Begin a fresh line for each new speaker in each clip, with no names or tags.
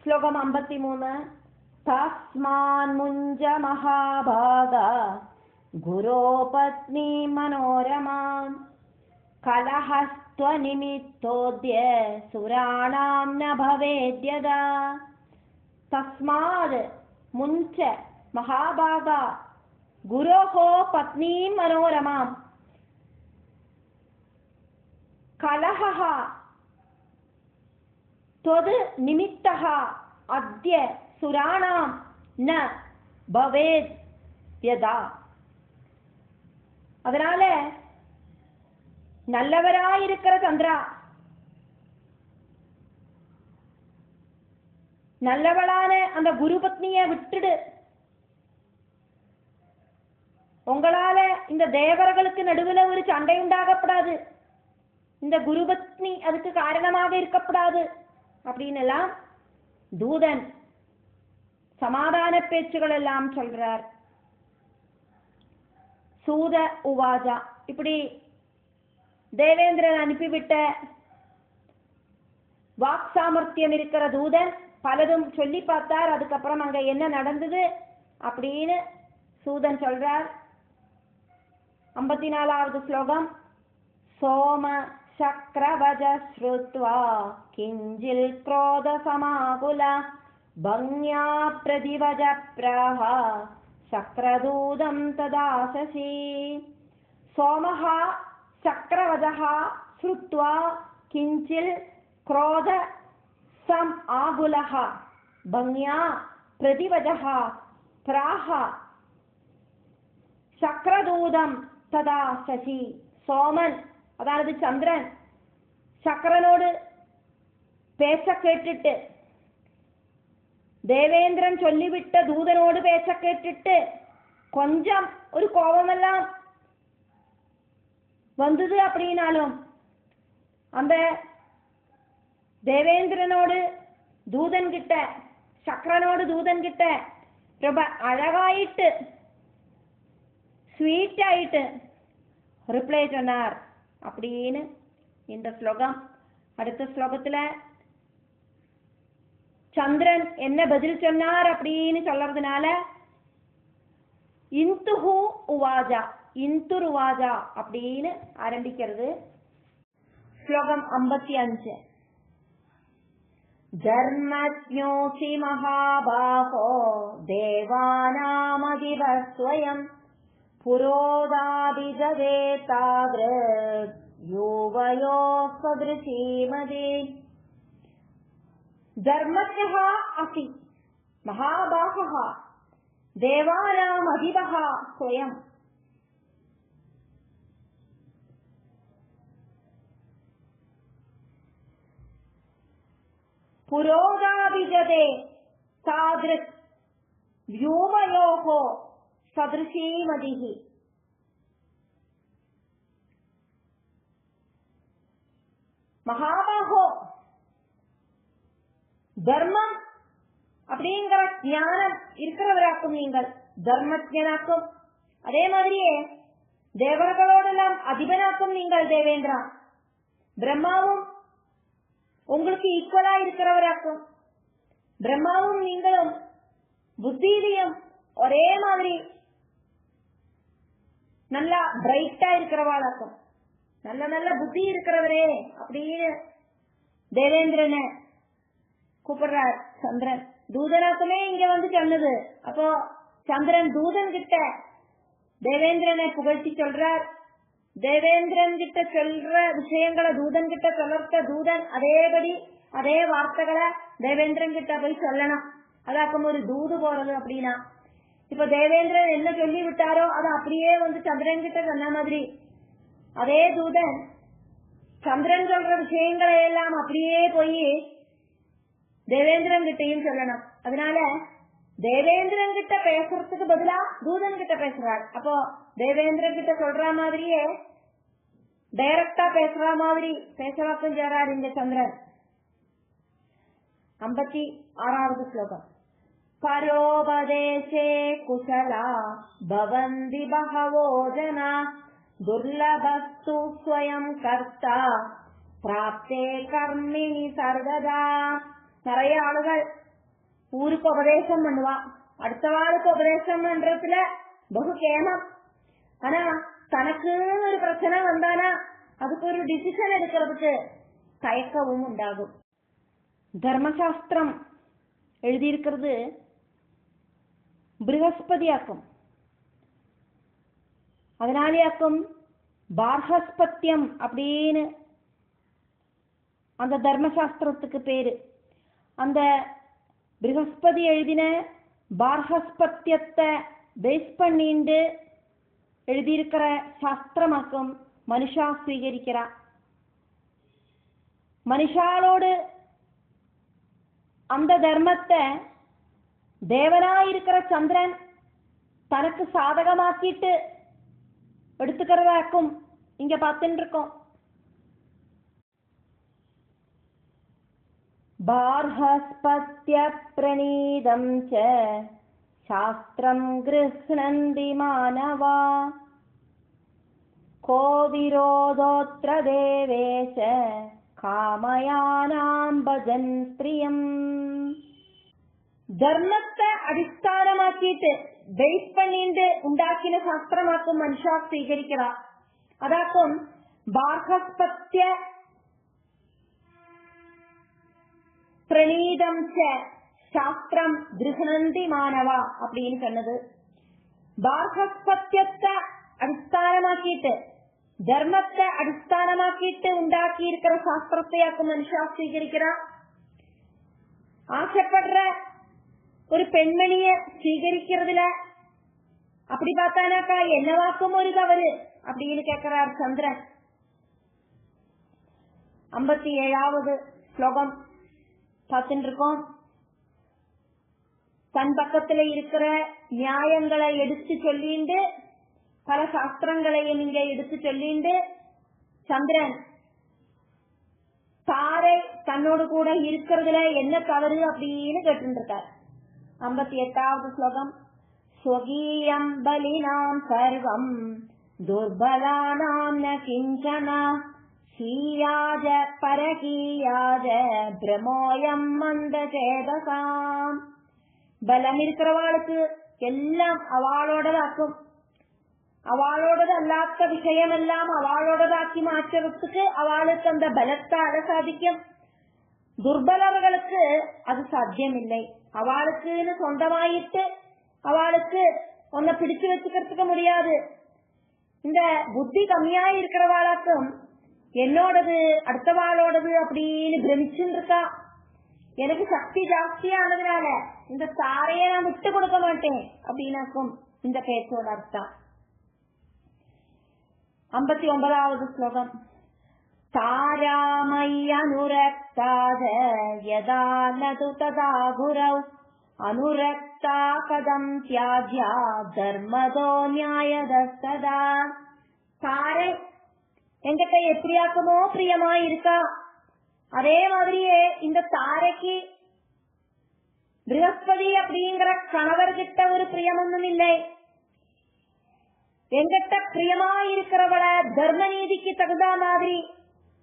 ശ്ലോകം 53. തസ്മാൻ മുഞ്ച മഹാഭാഗ ഗുരോ പത്നി മനോരമാം കലഹസ്ത്വനിമിത്തോദ്യ സുരാണാം ന ഭവേദ്യദാ. തസ്മാത് മുഞ്ച മഹാഭാഗ ഗുരോഹോ പത്നീം മനോരമാം കലഹഃ ത്വത് നിമിത്തഃ അദ്യ സുരാണാം ന ഭവേദ്യദാ. அதனால நல்லவராயிருக்கிற சந்திரா, நல்லவளான அந்த குரு பத்னிய விட்டுடு. உங்களால இந்த தேவர்களுக்கு நடுவில் ஒரு சண்டை உண்டாகப்படாது, இந்த குரு பத்னி அதுக்கு காரணமாக இருக்கப்படாது அப்படின்னு எல்லாம் தூதன் சமாதான பேச்சுகள் எல்லாம் சொல்றார். சூத உவாஜா, இப்படி தேவேந்திரன் அனுப்பிவிட்ட வாக் சாமர்த்தியம் இருக்கிற தூதன் பலதும் சொல்லி பார்த்தார். அதுக்கப்புறம் அங்க என்ன நடந்தது அப்படின்னு சூதன் சொல்றார். 54வது ஸ்லோகம். சோம சக்ரவஜ ஸ்ருத்வா கிஞ்சில் க்ரோத சமாகுல பங்யா பிரதிவஜ பிரஹ சக்ரதூதம் ததாசசி. சோமஹ சக்ரவஜஹ ஸ்ருத்வா கிஞ்சில் க்ரோத சம் ஆகுலஹ பங்யா பிரதிவஜஹ பிராஹ சக்ரதூதம் ததா சசி. சோமன், அதாவது சந்திரன், சக்கரனோடு பேச கேட்டுட்டு, தேவேந்திரன் சொல்லிவிட்ட தூதனோடு பேச கேட்டுட்டு கொஞ்சம் ஒரு கோபமெல்லாம் வந்தது. அப்படின்னாலும் அந்த தேவேந்திரனோடு தூதன் கிட்ட, சக்கரனோடு தூதன் கிட்ட ரொம்ப அழகாயிட்டு ஸ்வீட் ஆயிட்டு ரிப்ளை சொன்னார் அப்படின்னு இந்த ஸ்லோகம். அடுத்த ஸ்லோகத்துல சந்திரன் என்ன பதில் சொன்னார் அப்படின்னு சொல்றதுனால இந்துஹு உவாஜா, இந்துர் உவாஜா அப்படின்னு ஆரம்பிக்கிறது. ஸ்லோகம் 55. தர்மஜ்ஞோசி மகாபாஹோ தேவானாமதிவஸ்வயம் புரோதாபிஜவே தாவ்ரத் யூவயோ சத்ருஷீமதே. தர்மஜ்ஞः அசி மகாபாஹः தேவானாம் அதிபः ஸ்வயம். புரோதாபிஜதே தாத்ருக் வ்யூமயோஹோ சத்ருஷீமதிஹி. மகாபாஹோ, தர்மம் அப்படிங்கிற ஞானம் இருக்கிறவராக்கும் நீங்கள், தர்மஜனாக்கும். அதே மாதிரியே தேவர்களோடெல்லாம் அதிபனாக்கும் நீங்கள் தேவேந்திரா. பிரம்மாவும் உங்களுக்கு ஈக்குவலா இருக்கிறவராக்கும். பிரம்மாவும் நீங்களும் புத்தியிலையும் ஒரே மாதிரி நல்லா பிரைட்டா இருக்கிறவாளாக்கும். நல்ல நல்ல புத்தி இருக்கிறவரே அப்படின்னு தேவேந்திரனை கூப்பிடுறார் சந்திரன். தூதனாக்குமே இங்க வந்து சொன்னது. அப்போ சந்திரன் தூதன் கிட்ட தேவேந்திரனை புகழ்ச்சி சொல்றார். தேவேந்திரன் கிட்ட சொல்ற விஷயங்களை தூதன் கிட்ட சொல்ற தூதன் அதேபடி அதே வார்த்தைகளை தேவேந்திரன் கிட்ட போய் சொல்லணும். அதாக்கும் ஒரு தூது போறது. அப்படின்னா இப்ப தேவேந்திரன் என்ன சொல்லி விட்டாரோ அதை அப்படியே வந்து சந்திரன் கிட்ட சொன்ன மாதிரி அதே தூதன் சந்திரன் சொல்ற விஷயங்களை எல்லாம் அப்படியே போய் தேவேந்திரன் கிட்டையும் சொல்லணும். அதனால தேவேந்திரன் கிட்ட பேசுறதுக்கு பதிலா தூதன் கிட்ட பேசுறாள். அப்போ தேவேந்திரன் கிட்ட சொல்ற மாதிரியே டைரக்டா பேசுற மாதிரி பேசவாக்கம் செய்றார் இந்த சந்திரன். 56வது ஸ்லோகம். பரோபதேசே குசலா பவந்தி பகவோ ஜனா துர்லபஸ்து ஸ்வயம் கர்த்தா பிராப்தே கர்மிணி சர்வதா. நிறைய ஆளுகள் ஊருக்கு உபதேசம் பண்ணுவா, அடுத்த வாளுக்கு உபதேசம் பண்றதுல பகு கேமம். ஆனா தனக்குன்னு ஒரு பிரச்சனை வந்தானா அதுக்கு ஒரு டிசிஷன் எடுக்கிறதுக்கு தயக்கவும் உண்டாகும். தர்மசாஸ்திரம் எழுதியிருக்கிறது ப்ரஹஸ்பதியாக்கும். அதனாலேயாக்கும் பார்ஹஸ்பத்தியம் அப்படின்னு அந்த தர்மசாஸ்திரத்துக்கு பேரு. அந்த ப்ரஹஸ்பதி எழுதின பார்ஹஸ்பத்தியத்தை பேஸ் பண்ணிண்டு எழுதியிருக்கிற சாஸ்திரமாக்கும் மனுஷா ஸ்வீகரிக்கிறா. மனுஷாலோடு அந்த தர்மத்தை தேவனாயிருக்கிற சந்திரன் தனக்கு சாதகமாக்கிட்டு எடுத்துக்கிறதாக்கும் இங்க பார்த்துட்டு இருக்கோம். பார்ஹஸ்பத்ய பிரணீதம் ச சாஸ்திரம் கிருஹ்ணந்தி மானவா கோ விரோதோத்ர தேவேஷ காமயானாம் பஜன் ஸ்திரியம். தர்மத்தை அடிஸ்தானமாக்கிட்டு பேஸ் பண்ணிட்டு உண்டாக்கின சாஸ்திரமாக்கும் மனுஷா ஸ்வீகரிக்கிறா. அதாக்கும் பார்ஹஸ்பத்ய பிரணீதம் சாஸ்திரம் கிருஹ்ணந்தி மானவா அப்படின்னு சொன்னது. பார்ஹஸ்பத்தியத்தை அடிஸ்தானமாக்கிட்டு தர்மத்தை அடிஸ்தானமாக்கிட்டு உண்டாக்கி இருக்கிற சாஸ்திரத்தையாக்கும் மனுஷா ஸ்வீகரிக்கிறா. ஆசைப்படுற ஒரு பெண்மணிய ஸ்வீகரிக்கிறதுல அப்படி பார்த்தானாக்கா என்னவாக்கும் ஒரு தவறு அப்படின்னு கேட்கிறார் சந்திரன். 57வது ஸ்லோகம் பார்த்துட்டு இருக்கோம். தன் பக்கத்துல இருக்கிற நியாயங்களை எடுத்து சொல்லிண்டு பல சாஸ்திரங்களையும் இங்க எடுத்து சொல்லிண்டு சந்திரன் தாரை தன்னோடு கூட இருக்கிறதுல என்ன தவறு அப்படின்னு கேட்டு இருக்கார். 58வது ஸ்லோகம் ஸ்வகீயம் பலினாம் சர்வம் துர்பலானாம் ந கிஞ்சன சீயாஜ பரகீயாஜ பிரமோயம் மந்த சேதசாம். பலம் இருக்கிறவாளுக்கு எல்லாம் அவளோடதாக்கும், அவளோடது அல்லாத விஷயம் எல்லாம் அவளோடதாக்கி மாற்றுறதுக்கு அவளுக்கு அந்த பலத்தால சாதிக்கும். துர்பலர்களுக்கு அது சாத்தியமில்லை. அவளுக்குன்னு சொந்தமாயிட்டு அவளுக்கு ஒன்ன பிடிச்சு வச்சுக்கிறதுக்கு முடியாது. இந்த புத்தி கம்மியா இருக்கிறவாளுக்கும் என்னோடது அடுத்தவாளோடது அப்படின்னு பிரமிச்சுன்னு இருக்கா. எனக்கு சக்தி ஜாஸ்தியானதுனால இந்த தாரைய நான் விட்டு கொடுக்க மாட்டேன் அப்படின்னாக்கும் இந்த பேச்சோட அர்த்தம். 59வது ஸ்லோகம் தாராமய்யனுரக்தாத யதா நது ததா குரௌ அனுரக்தா கதம் தியாஜ்யா தர்மதோ நியாயதஸ்ததா. தாரை என்கிட்ட எப்படியாக்குமோ பிரியமா இருக்கா, அதே மாதிரியே இந்த தாரைக்கு ப்ரஹஸ்பதி அப்படிங்கிற கணவர்கிட்ட ஒரு பிரியமொன்னும் இல்லை. என்கிட்ட பிரியமா இருக்கிறவள தர்ம நீதிக்கு தகுந்த மாதிரி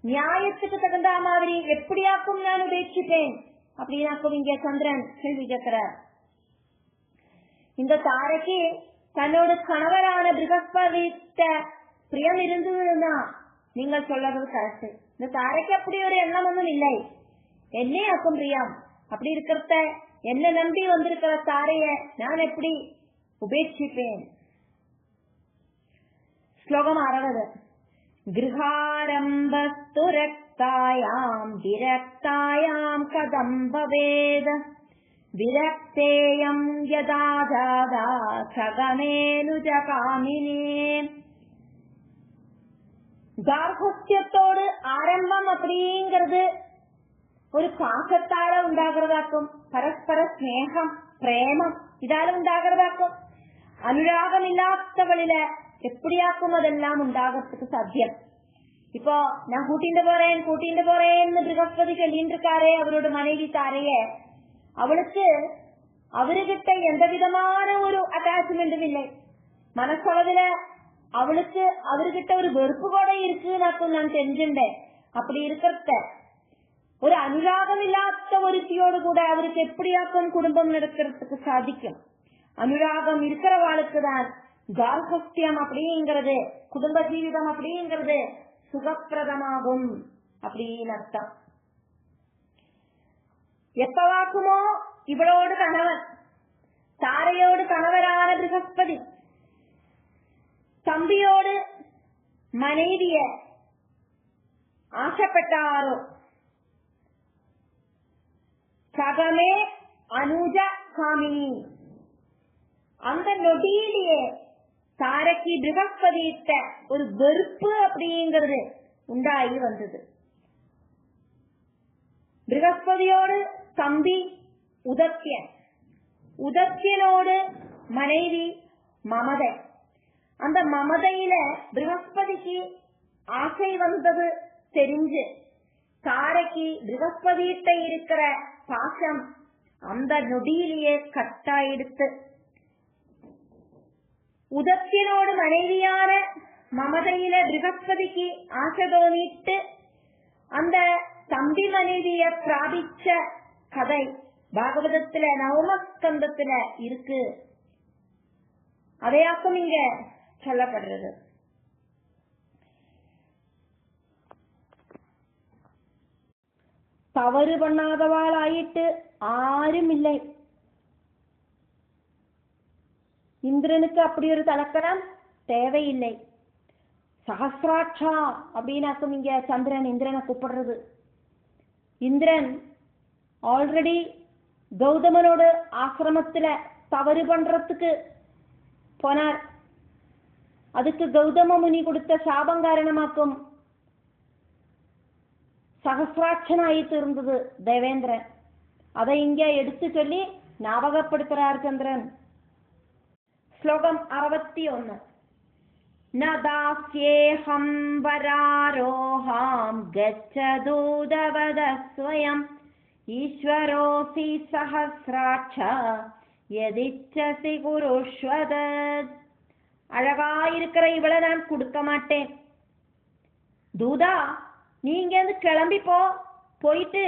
நியாயத்துக்கு தகுந்த மாதிரி எப்படியாக்கும் நான் உபேட்சிப்பேன் அப்படின்னாக்கும் இங்க சந்திரன் கேள்வி கேட்கிறார். இந்த தாரைக்கு தன்னோட கணவரான ப்ரஹஸ்பதி பிரியம் இருந்ததுன்னா நீங்கள் சொல்றது கரெக்ட். இந்த தாரைக்கு அப்படி ஒரு எண்ணம் ஒன்றும் இல்லை, என்னே ஆக்கும் பிரியம். அப்படி இருக்கிறத என்ன நம்பி வந்திருக்கிற தாரைய நான் எப்படி உபேட்சிப்பேன். ஸ்லோகம் 60 கிருஹாரம்பஸ்து ரக்தாயாம் விரக்தாயாம் கதம் பவேத் விரக்தேயம் யதா ஜாதா சகமேனுஜ காமினே. கார்ஹஸ்தியத்தோடு ஆரம்பம் அப்படிங்கிறது ஒரு பாசத்தால உண்டாகிறதாக்கும், பரஸ்பர ஸ்நேகம் பிரேமம் இதால உண்டாகிறதாக்கும். அனுராகம் இல்லாதவளில எப்படியாக்கும் அதெல்லாம் உண்டாகிறதுக்கு சாத்தியம். இப்போ நான் கூட்டிட்டு போறேன்னு ப்ரஹஸ்பதி சொல்லிட்டு இருக்காரே அவரோட மனைவி தாரைய, அவளுக்கு அவர்கிட்ட எந்த விதமான ஒரு அட்டாச்மெண்ட்டும் இல்லை. மனசளவுல அவளுக்கு அவர்கிட்ட ஒரு வெறுப்பு கூட இருக்குன்னு நான் தெரிஞ்சுட்டேன். அப்படி இருக்கிறத ஒரு அனுராகம் இல்லாத ஒருத்தியோடு கூட அவருக்கு எப்படியாக்கும் குடும்பம் நடக்கிறதுக்கு சாதிக்கும்? அனுராகம் இருக்கிறவாளுக்கு தான் கார்கஸ்தியம் அப்படிங்கிறது, குடும்ப ஜீவிதம் அப்படிங்கிறது சுகப்பிரதமாகும் அப்படின்னு அர்த்தம். எப்பவாக்குமோ இவளோடு கணவன், தாரையோடு கணவரான ப்ரஹஸ்பதி தம்பியோடு மனைவிய ஆசைப்பட்டாரோ சகமே அனுஜ காமினி, அந்த நொடியிலேயே தாரைக்கு ப்ரஹஸ்பதியிட்ட ஒரு வெறுப்பு அப்படிங்கிறது உண்டாகி வந்தது. ப்ரஹஸ்பதியோடு தம்பி உதத்தியன், உதத்தியனோடு மனைவி மமதை. அந்த மமதையில ப்ரஹஸ்பதிக்கு ஆசை வந்தது தெரிஞ்சு தாரைக்கு ப்ரஹஸ்பதியிட்ட இருக்கிற பாசம் அந்த நொடியிலேயே கட்டாயிடுத்து. உதத்தியனோடு மனைவியான மமதையில ப்ரஹஸ்பதிக்கு ஆசை தோணிட்டு அந்த தம்பி மனைவிய பிராபிச்ச கதை பாகவதத்துல நவமஸ்கந்தத்துல இருக்கு. அதையாக்கும் இங்க சொல்லப்படுறது. தவறு பண்ணாதவாள் ஆயிட்டு ஆரும் இல்லை. இந்திரனுக்கு அப்படி ஒரு தலக்கணம் தேவையில்லை. சஹஸ்ராட்சா அப்படின்னாக்கும் இங்க சந்திரன் இந்திரனை கூப்பிடுறது. இந்திரன் ஆல்ரெடி கௌதமனோட ஆசிரமத்துல தவறு பண்றதுக்கு போனார். அதுக்கு கௌதம முனி கொடுத்த சாபம் காரணமாக்கும் சகசிராட்சனாயிட்டு இருந்தது தேவேந்திரன். அதை இங்க எடுத்து சொல்லி ஞாபகப்படுத்துறார் சந்திரன். ஸ்லோகம் 61. நதாஸ்யேஹம் வராரோஹாம் கச்சதூதவத ஸ்வயம் ஈஸ்வரோசி சஹஸ்ராட்ச யதிச்சசி குருஷ்வதத். அழகாயிருக்கிற இவளை நான் கொடுக்க மாட்டேன். தூதா, நீங்க கிளம்பி போயிட்டு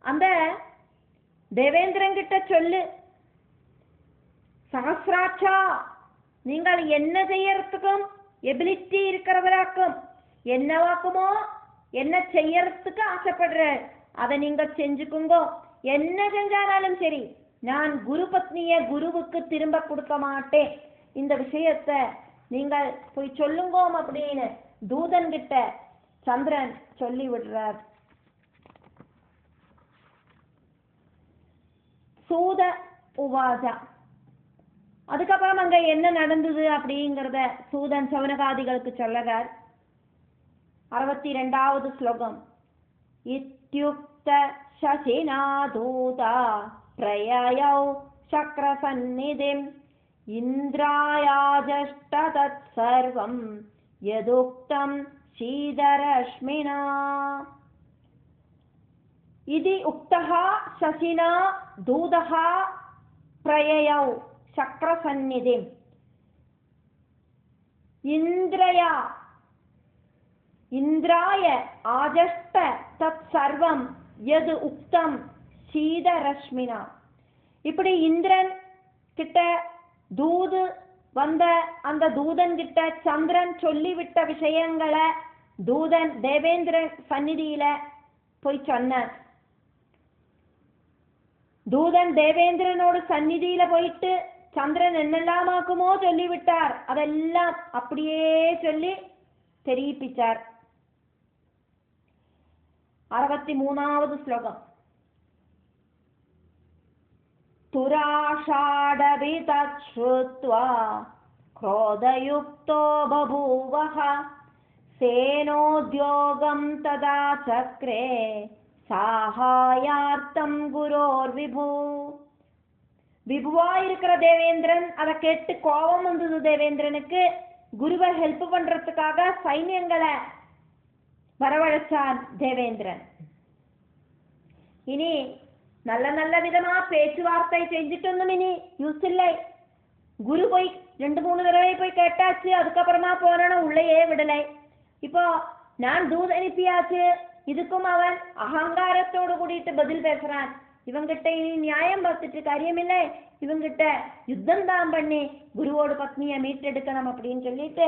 அந்த தேவேந்திரன் கிட்ட சொல்லு, சஹஸ்ராட்சா நீங்கள் என்ன செய்யறதுக்கும் எபிலிட்டி இருக்கிறவராக்கும், என்னவாக்குமோ என்ன செய்யறதுக்கு ஆசைப்படுற அதை நீங்க செஞ்சுக்குங்கோ. என்ன செஞ்சாலும் சரி, நான் குரு பத்னிய குருவுக்கு திரும்ப கொடுக்க மாட்டேன். இந்த விஷயத்தை நீங்கள் போய் சொல்லுங்கோ அப்படின்னு தூதன் கிட்ட சந்திரன் சொல்லி விடுறார். சூத உவாஜா. அதுக்கப்புறம் அங்க என்ன நடந்தது அப்படிங்கறத சூதன் சவனகாதிகளுக்கு சொல்லறார். 62வது ஸ்லோகம். இத்யுக்த சசினா தூதா பிரயயௌ சக்ரசந்நிதிம் இந்திராயாஜஷ்ட தத் சர்வம் யதுக்தம் சீதரஷ்மினா. இதி உக்தஹ சசினா தூதஹ பிரயயௌ சக்ரசந்நிதிம் இந்திராய ஆஜஷ்ட தத் சர்வம் யது உக்தம் சீதரஷ்மினா. இப்படி இந்திரன் கிட்ட தூது வந்த அந்த தூதன் கிட்ட சந்திரன் சொல்லிவிட்ட விஷயங்களை தூதன் தேவேந்திரன் சந்நிதியில போய் சொன்னார். தூதன் தேவேந்திரனோடு சந்நிதியில போயிட்டு சந்திரன் என்னெல்லாமாக்குமோ சொல்லிவிட்டார். அதெல்லாம் அப்படியே சொல்லி தெரிவிப்பிச்சார். 63வது ஸ்லோகம். துராஷாடவி தத் ஸ்ருத்வா க்ரோதயுக்தோ பபூவஹ சேனோத்யோகம் ததா சக்ரே சாஹாயார்த்தம் குரோர் விபு. விபுவா இருக்கிற தேவேந்திரன் அதை கேட்டு கோபம் வந்தது தேவேந்திரனுக்கு. குருவை ஹெல்ப் பண்றதுக்காக சைன்யங்களை வரவழைச்சான் தேவேந்திரன். இனி நல்ல நல்ல விதமா பேச்சுவார்த்தை செஞ்சுட்டொன்னும் இனி யூஸ் இல்லை. குரு போய் 2-3 தடவை போய் கேட்டாச்சு. அதுக்கப்புறமா போன உள்ளேயே விடலை. இப்போ நான் தூது அனுப்பியாச்சு, இதுக்கும் அவன் அகங்காரத்தோடு கூடிட்டு பதில் பேசுறான். இவங்கிட்ட இனி நியாயம் பார்த்துட்டு காரியமில்லை, இவங்கிட்ட யுத்தம் தான் பண்ணி குருவோட பத்னியை மீட்டெடுக்கணும் அப்படின்னு சொல்லிட்டு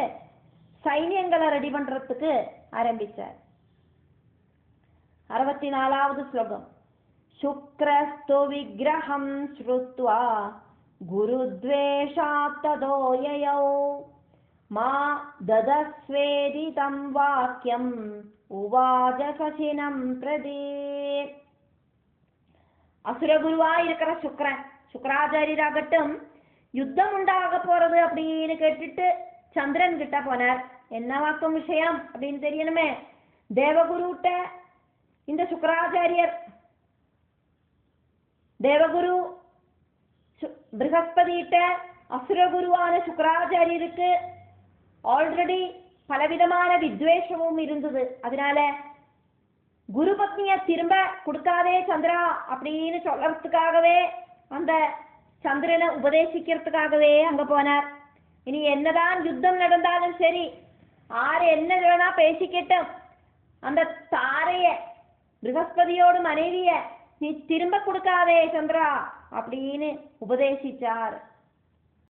சைன்யங்களை ரெடி பண்றதுக்கு ஆரம்பிச்சார். 64வது ஸ்லோகம். சுக்ரஸ்து விக்கிரகம் ஸ்ருத்வா குருத்வேஷாத் ததோ யயௌ மா ததஸ்வேதிதம் வாக்கியம் உவாஜ சசினம் பிரதே. அசுரகுருவா இருக்கிற சுக்கராச்சாரியராகட்டும் யுத்தம் உண்டாக போறது அப்படின்னு கேட்டுட்டு சந்திரன் கிட்ட போனார். என்ன வாக்கம் விஷயம் அப்படின்னு தெரியணுமே. தேவகுருட்ட இந்த சுக்கராச்சாரியர், தேவகுரு ப்ரஹஸ்பதிட்ட அசுரகுருவான சுக்கராச்சாரியருக்கு ஆல்ரெடி பலவிதமான வித்வேஷமும் இருந்தது. அதனால குரு பத்னிய திரும்ப கொடுக்காதே சந்திரா அப்படின்னு சொல்றதுக்காகவே அந்த சந்திரனை உபதேசிக்கிறதுக்காகவே அங்க போனார். இனி என்னதான் யுத்தம் நடந்தாலும் சரி, ஆறு என்ன வேணா பேசிக்கிட்டும், அந்த தாரைய ப்ரஹஸ்பதியோடு மனைவிய நீ திரும்ப கொடுக்காதே சந்திரா அப்படின்னு உபதேசிச்சார்.